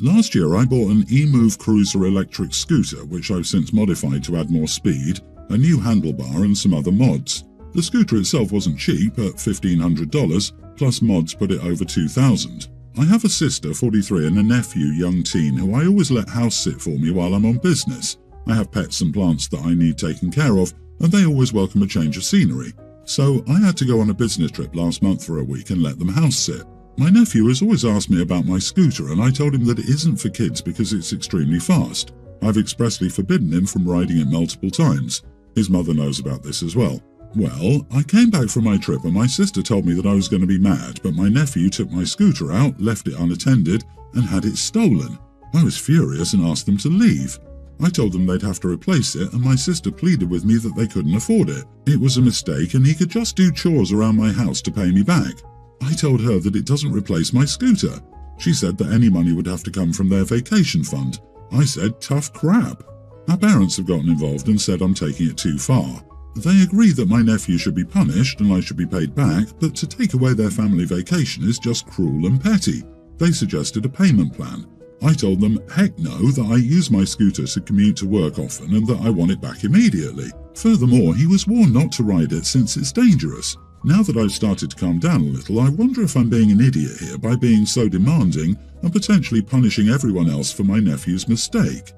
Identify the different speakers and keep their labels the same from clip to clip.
Speaker 1: Last year I bought an eMove Cruiser electric scooter, which I've since modified to add more speed, a new handlebar and some other mods. The scooter itself wasn't cheap at $1,500, plus mods put it over $2,000. I have a sister, 43, and a nephew, young teen, who I always let house sit for me while I'm on business. I have pets and plants that I need taken care of, and they always welcome a change of scenery. So I had to go on a business trip last month for a week and let them house sit. My nephew has always asked me about my scooter, and I told him that it isn't for kids because it's extremely fast. I've expressly forbidden him from riding it multiple times. His mother knows about this as well. Well, I came back from my trip and my sister told me that I was going to be mad, but my nephew took my scooter out, left it unattended, and had it stolen. I was furious and asked them to leave. I told them they'd have to replace it, and my sister pleaded with me that they couldn't afford it. It was a mistake and he could just do chores around my house to pay me back. I told her that it doesn't replace my scooter. She said that any money would have to come from their vacation fund. I said, tough crap. Our parents have gotten involved and said I'm taking it too far. They agree that my nephew should be punished and I should be paid back, but to take away their family vacation is just cruel and petty. They suggested a payment plan. I told them, heck no, that I use my scooter to commute to work often and that I want it back immediately. Furthermore, he was warned not to ride it since it's dangerous. Now that I've started to calm down a little, I wonder if I'm being an idiot here by being so demanding and potentially punishing everyone else for my nephew's mistake.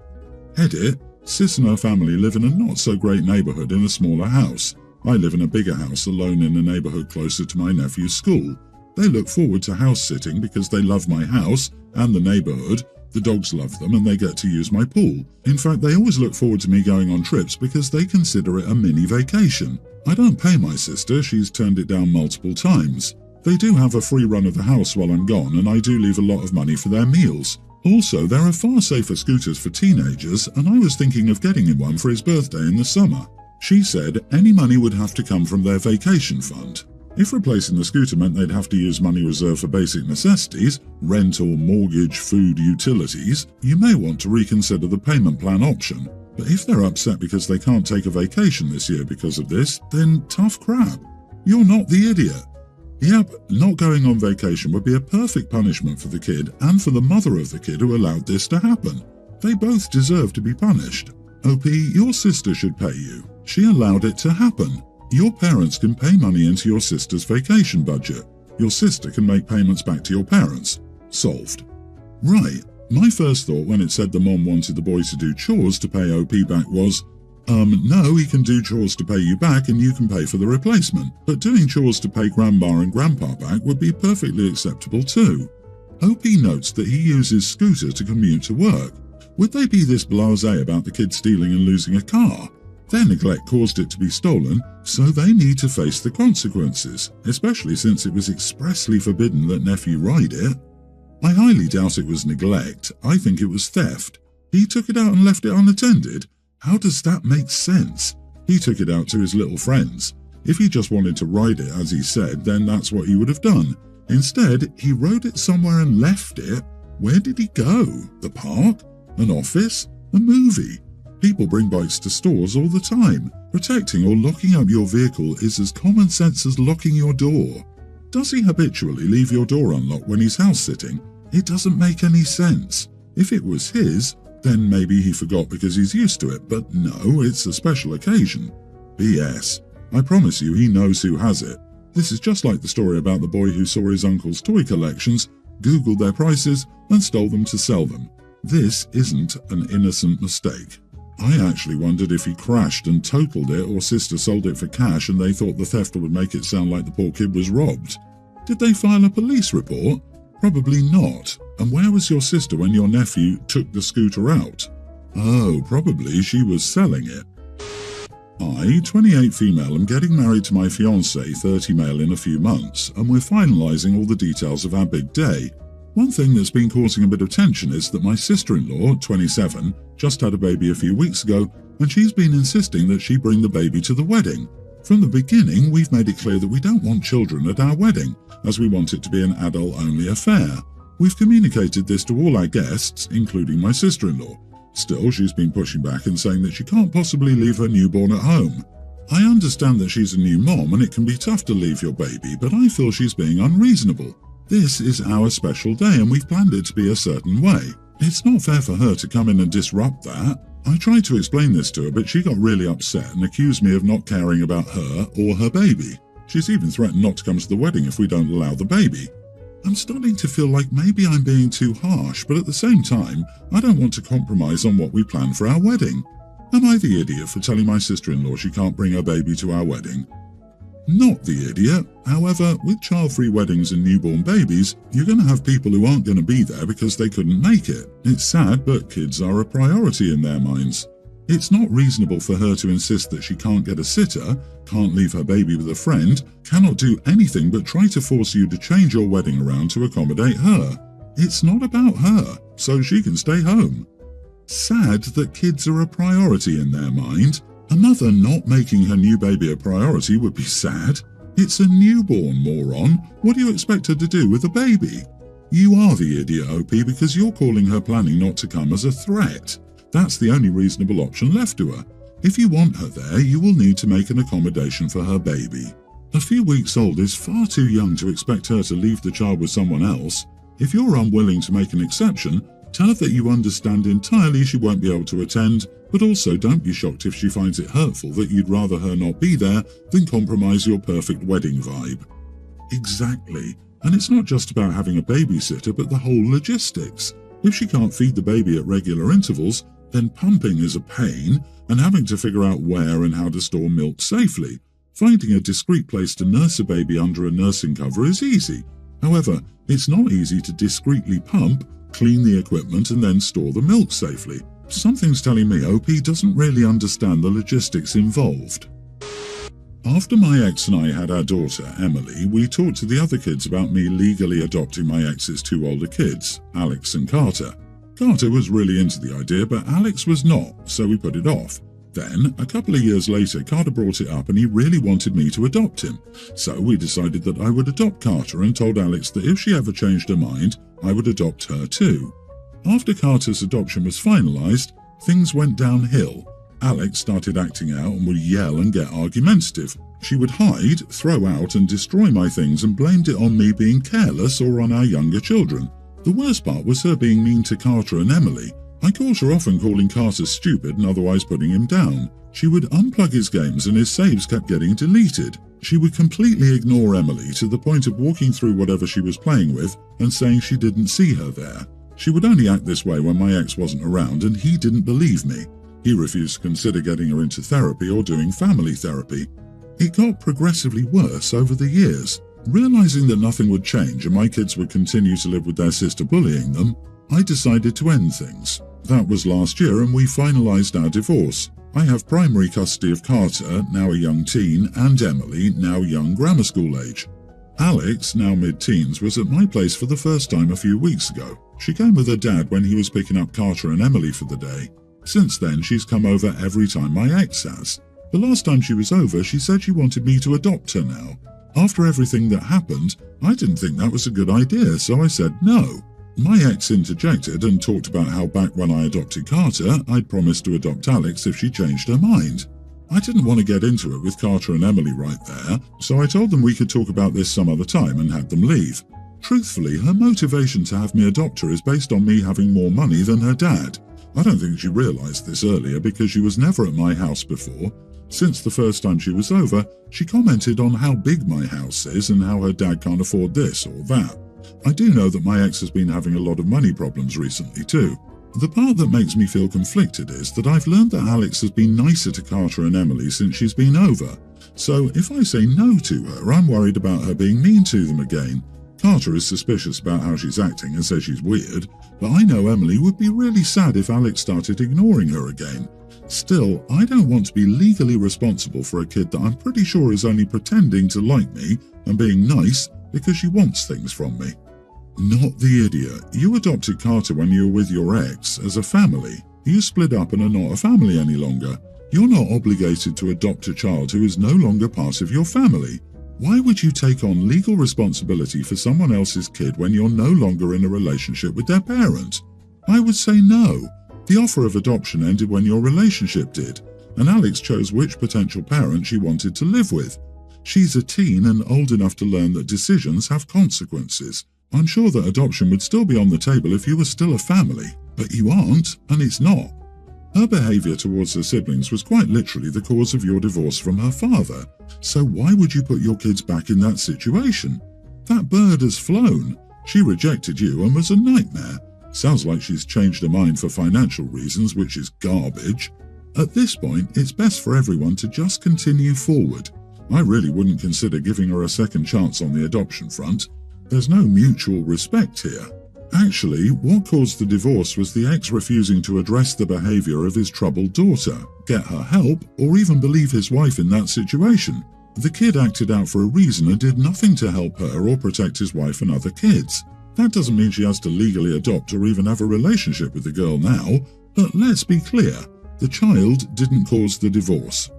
Speaker 1: Edit. Sis and her family live in a not-so-great neighborhood in a smaller house. I live in a bigger house alone in a neighborhood closer to my nephew's school. They look forward to house-sitting because they love my house and the neighborhood. The dogs love them and they get to use my pool. In fact, they always look forward to me going on trips because they consider it a mini vacation. I don't pay my sister, she's turned it down multiple times. They do have a free run of the house while I'm gone and I do leave a lot of money for their meals. Also, there are far safer scooters for teenagers and I was thinking of getting him one for his birthday in the summer. She said any money would have to come from their vacation fund. If replacing the scooter meant they'd have to use money reserved for basic necessities, rent or mortgage, food, utilities, you may want to reconsider the payment plan option. But if they're upset because they can't take a vacation this year because of this, then tough crap. You're not the idiot. Yep, not going on vacation would be a perfect punishment for the kid and for the mother of the kid who allowed this to happen. They both deserve to be punished. OP, your sister should pay you. She allowed it to happen. Your parents can pay money into your sister's vacation budget. Your sister can make payments back to your parents. Solved. Right. My first thought when it said the mom wanted the boy to do chores to pay OP back was, no, he can do chores to pay you back and you can pay for the replacement. But doing chores to pay grandma and grandpa back would be perfectly acceptable too. OP notes that he uses scooter to commute to work. Would they be this blasé about the kid stealing and losing a car? Their neglect caused it to be stolen, so they need to face the consequences, especially since it was expressly forbidden that nephew ride it. I highly doubt it was neglect. I think it was theft. He took it out and left it unattended. How does that make sense? He took it out to his little friends. If he just wanted to ride it, as he said, then that's what he would have done. Instead, he rode it somewhere and left it. Where did he go? The park? An office? A movie? People bring bikes to stores all the time. Protecting or locking up your vehicle is as common sense as locking your door. Does he habitually leave your door unlocked when he's house sitting? It doesn't make any sense. If it was his, then maybe he forgot because he's used to it, but no, it's a special occasion. BS. I promise you he knows who has it. This is just like the story about the boy who saw his uncle's toy collections, Googled their prices, and stole them to sell them. This isn't an innocent mistake. I actually wondered if he crashed and totaled it or sister sold it for cash and they thought the theft would make it sound like the poor kid was robbed. Did they file a police report? Probably not. And where was your sister when your nephew took the scooter out? Oh, probably she was selling it. I, 28 female, am getting married to my fiancé, 30 male, in a few months, and we're finalising all the details of our big day. One thing that's been causing a bit of tension is that my sister-in-law, 27, just had a baby a few weeks ago, and she's been insisting that she bring the baby to the wedding. From the beginning, we've made it clear that we don't want children at our wedding, as we want it to be an adult-only affair. We've communicated this to all our guests, including my sister-in-law. Still, she's been pushing back and saying that she can't possibly leave her newborn at home. I understand that she's a new mom and it can be tough to leave your baby, but I feel she's being unreasonable. This is our special day and we've planned it to be a certain way. It's not fair for her to come in and disrupt that. I tried to explain this to her, but she got really upset and accused me of not caring about her or her baby. She's even threatened not to come to the wedding if we don't allow the baby. I'm starting to feel like maybe I'm being too harsh, but at the same time, I don't want to compromise on what we plan for our wedding. Am I the idiot for telling my sister-in-law she can't bring her baby to our wedding? Not the idiot. However, with child-free weddings and newborn babies, you're going to have people who aren't going to be there because they couldn't make it. It's sad, but kids are a priority in their minds. It's not reasonable for her to insist that she can't get a sitter, can't leave her baby with a friend, cannot do anything but try to force you to change your wedding around to accommodate her. It's not about her, so she can stay home. Sad that kids are a priority in their mind. A mother not making her new baby a priority would be sad. It's a newborn, moron. What do you expect her to do with a baby? You are the idiot, OP, because you're calling her planning not to come as a threat. That's the only reasonable option left to her. If you want her there, you will need to make an accommodation for her baby. A few weeks old is far too young to expect her to leave the child with someone else. If you're unwilling to make an exception, tell her that you understand entirely she won't be able to attend, but also don't be shocked if she finds it hurtful that you'd rather her not be there than compromise your perfect wedding vibe. Exactly. And it's not just about having a babysitter, but the whole logistics. If she can't feed the baby at regular intervals, then pumping is a pain, and having to figure out where and how to store milk safely. Finding a discreet place to nurse a baby under a nursing cover is easy. However, it's not easy to discreetly pump, clean the equipment, and then store the milk safely. Something's telling me OP doesn't really understand the logistics involved. After my ex and I had our daughter, Emily, we talked to the other kids about me legally adopting my ex's two older kids, Alex and Carter. Carter was really into the idea, but Alex was not, so we put it off. Then, a couple of years later, Carter brought it up and he really wanted me to adopt him. So we decided that I would adopt Carter and told Alex that if she ever changed her mind, I would adopt her too. After Carter's adoption was finalized, things went downhill. Alex started acting out and would yell and get argumentative. She would hide, throw out and destroy my things and blamed it on me being careless or on our younger children. The worst part was her being mean to Carter and Emily. I caught her often calling Carter stupid and otherwise putting him down. She would unplug his games and his saves kept getting deleted. She would completely ignore Emily to the point of walking through whatever she was playing with and saying she didn't see her there. She would only act this way when my ex wasn't around and he didn't believe me. He refused to consider getting her into therapy or doing family therapy. It got progressively worse over the years. Realizing that nothing would change and my kids would continue to live with their sister bullying them, I decided to end things. That was last year and we finalized our divorce. I have primary custody of Carter, now a young teen, and Emily, now young grammar school age. Alex, now mid-teens, was at my place for the first time a few weeks ago. She came with her dad when he was picking up Carter and Emily for the day. Since then, she's come over every time my ex has. The last time she was over, she said she wanted me to adopt her now. After everything that happened, I didn't think that was a good idea, so I said no. My ex interjected and talked about how back when I adopted Carter, I'd promised to adopt Alex if she changed her mind. I didn't want to get into it with Carter and Emily right there, so I told them we could talk about this some other time and had them leave. Truthfully, her motivation to have me adopt her is based on me having more money than her dad. I don't think she realized this earlier because she was never at my house before. Since the first time she was over, she commented on how big my house is and how her dad can't afford this or that. I do know that my ex has been having a lot of money problems recently too. The part that makes me feel conflicted is that I've learned that Alex has been nicer to Carter and Emily since she's been over. So if I say no to her, I'm worried about her being mean to them again. Carter is suspicious about how she's acting and says she's weird, but I know Emily would be really sad if Alex started ignoring her again. Still, I don't want to be legally responsible for a kid that I'm pretty sure is only pretending to like me and being nice because she wants things from me. Not the idiot. You adopted Carter when you were with your ex as a family. You split up and are not a family any longer. You're not obligated to adopt a child who is no longer part of your family. Why would you take on legal responsibility for someone else's kid when you're no longer in a relationship with their parent? I would say no. The offer of adoption ended when your relationship did, and Alex chose which potential parent she wanted to live with. She's a teen and old enough to learn that decisions have consequences. I'm sure that adoption would still be on the table if you were still a family. But you aren't, and it's not. Her behaviour towards her siblings was quite literally the cause of your divorce from her father, so why would you put your kids back in that situation? That bird has flown. She rejected you and was a nightmare. Sounds like she's changed her mind for financial reasons, which is garbage. At this point, it's best for everyone to just continue forward. I really wouldn't consider giving her a second chance on the adoption front. There's no mutual respect here. Actually, what caused the divorce was the ex refusing to address the behaviour of his troubled daughter, get her help, or even believe his wife in that situation. The kid acted out for a reason and did nothing to help her or protect his wife and other kids. That doesn't mean she has to legally adopt or even have a relationship with the girl now, but let's be clear, the child didn't cause the divorce.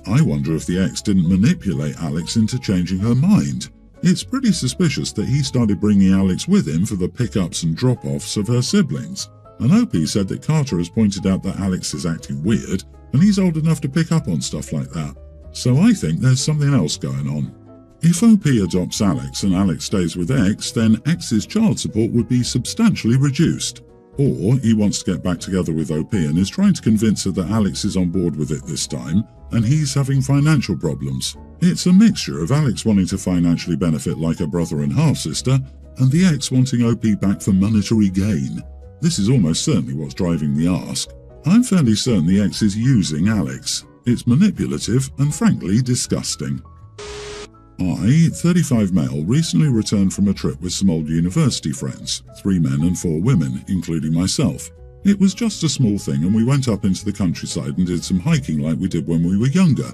Speaker 1: I wonder if the ex didn't manipulate Alex into changing her mind. It's pretty suspicious that he started bringing Alex with him for the pickups and drop-offs of her siblings. And Opie said that Carter has pointed out that Alex is acting weird, and he's old enough to pick up on stuff like that. So I think there's something else going on. If OP adopts Alex and Alex stays with X, then X's child support would be substantially reduced. Or he wants to get back together with OP and is trying to convince her that Alex is on board with it this time, and he's having financial problems. It's a mixture of Alex wanting to financially benefit like a brother and half-sister, and the ex wanting OP back for monetary gain. This is almost certainly what's driving the ask. I'm fairly certain the ex is using Alex. It's manipulative and frankly disgusting. I, 35 male, recently returned from a trip with some old university friends, 3 men and 4 women, including myself. It was just a small thing and we went up into the countryside and did some hiking like we did when we were younger.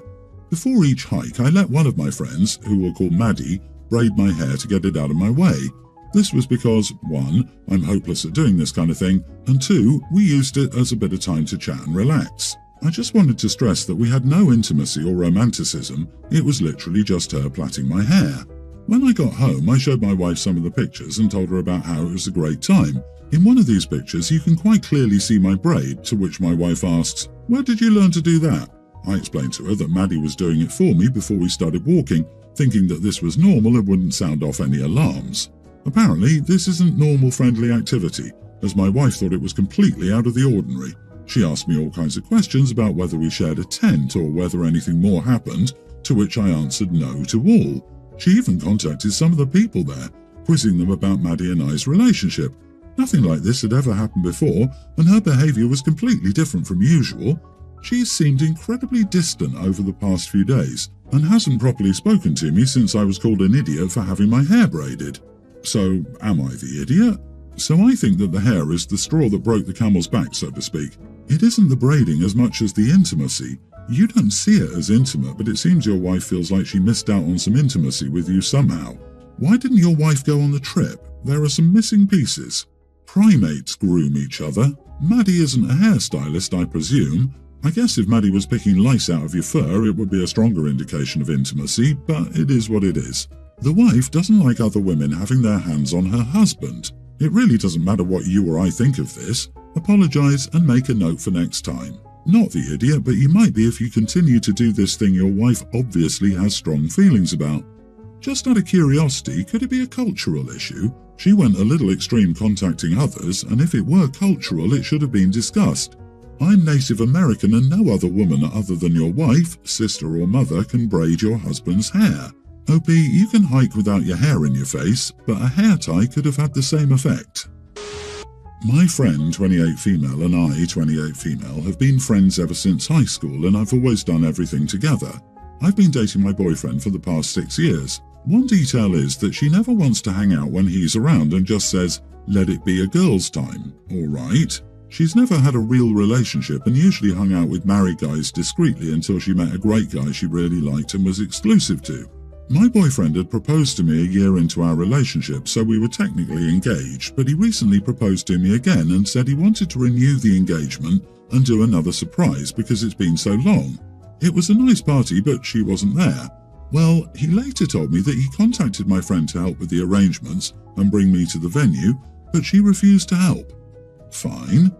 Speaker 1: Before each hike, I let one of my friends, who we'll call Maddie, braid my hair to get it out of my way. This was because, 1, I'm hopeless at doing this kind of thing, and 2, we used it as a bit of time to chat and relax. I just wanted to stress that we had no intimacy or romanticism, it was literally just her plaiting my hair. When I got home, I showed my wife some of the pictures and told her about how it was a great time. In one of these pictures, you can quite clearly see my braid, to which my wife asks, "Where did you learn to do that?" I explained to her that Maddie was doing it for me before we started walking, thinking that this was normal and wouldn't sound off any alarms. Apparently, this isn't normal friendly activity, as my wife thought it was completely out of the ordinary. She asked me all kinds of questions about whether we shared a tent or whether anything more happened, to which I answered no to all. She even contacted some of the people there, quizzing them about Maddie and I's relationship. Nothing like this had ever happened before, and her behaviour was completely different from usual. She's seemed incredibly distant over the past few days, and hasn't properly spoken to me since I was called an idiot for having my hair braided. So, am I the idiot? So I think that the hair is the straw that broke the camel's back, so to speak. It isn't the braiding as much as the intimacy. You don't see it as intimate, but it seems your wife feels like she missed out on some intimacy with you somehow. Why didn't your wife go on the trip? There are some missing pieces. Primates groom each other. Maddie isn't a hairstylist, I presume. I guess if Maddie was picking lice out of your fur, it would be a stronger indication of intimacy, but it is what it is. The wife doesn't like other women having their hands on her husband. It really doesn't matter what you or I think of this. Apologise and make a note for next time. Not the idiot, but you might be if you continue to do this thing your wife obviously has strong feelings about. Just out of curiosity, could it be a cultural issue? She went a little extreme contacting others, and if it were cultural, it should have been discussed. I'm Native American and no other woman other than your wife, sister or mother can braid your husband's hair. OP, you can hike without your hair in your face, but a hair tie could have had the same effect. My friend, 28 female, and I, 28 female, have been friends ever since high school and I've always done everything together. I've been dating my boyfriend for the past 6 years. One detail is that she never wants to hang out when he's around and just says, "Let it be a girl's time," alright? She's never had a real relationship and usually hung out with married guys discreetly until she met a great guy she really liked and was exclusive to. My boyfriend had proposed to me a year into our relationship, so we were technically engaged, but he recently proposed to me again and said he wanted to renew the engagement and do another surprise because it's been so long. It was a nice party, but she wasn't there. Well, he later told me that he contacted my friend to help with the arrangements and bring me to the venue, but she refused to help. Fine.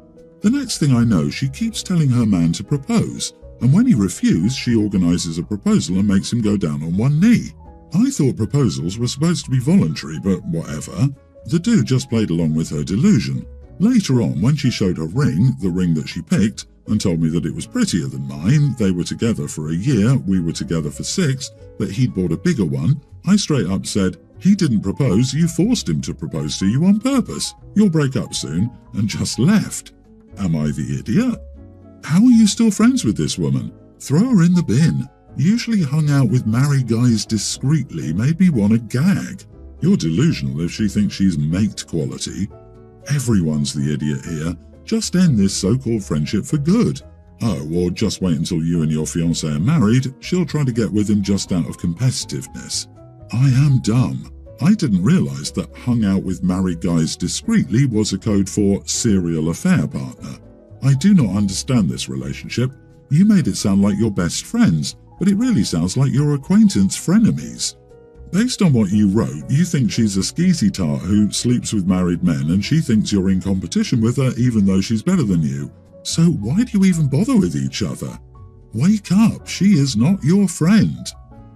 Speaker 1: The next thing I know, she keeps telling her man to propose, and when he refused, she organises a proposal and makes him go down on one knee. I thought proposals were supposed to be voluntary, but whatever. The dude just played along with her delusion. Later on, when she showed her ring, the ring that she picked, and told me that it was prettier than mine, they were together for a year, we were together for 6, but he'd bought a bigger one, I straight up said, "He didn't propose, you forced him to propose to you on purpose. You'll break up soon," and just left. Am I the idiot? How are you still friends with this woman? Throw her in the bin. Usually hung out with married guys discreetly made me want to gag. You're delusional if she thinks she's mate quality. Everyone's the idiot here. Just end this so-called friendship for good. Oh, or just wait until you and your fiancé are married. She'll try to get with him just out of competitiveness. I am dumb. I didn't realize that hung out with married guys discreetly was a code for serial affair partner. I do not understand this relationship. You made it sound like you're best friends, but it really sounds like you're acquaintance frenemies. Based on what you wrote, you think she's a skeezy tart who sleeps with married men, and she thinks you're in competition with her even though she's better than you. So why do you even bother with each other? Wake up, she is not your friend.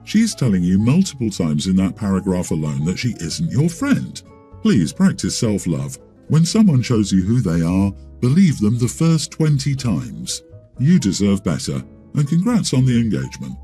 Speaker 1: She's telling you multiple times in that paragraph alone that she isn't your friend. Please practice self-love. When someone shows you who they are, believe them the first 20 times. You deserve better, and congrats on the engagement.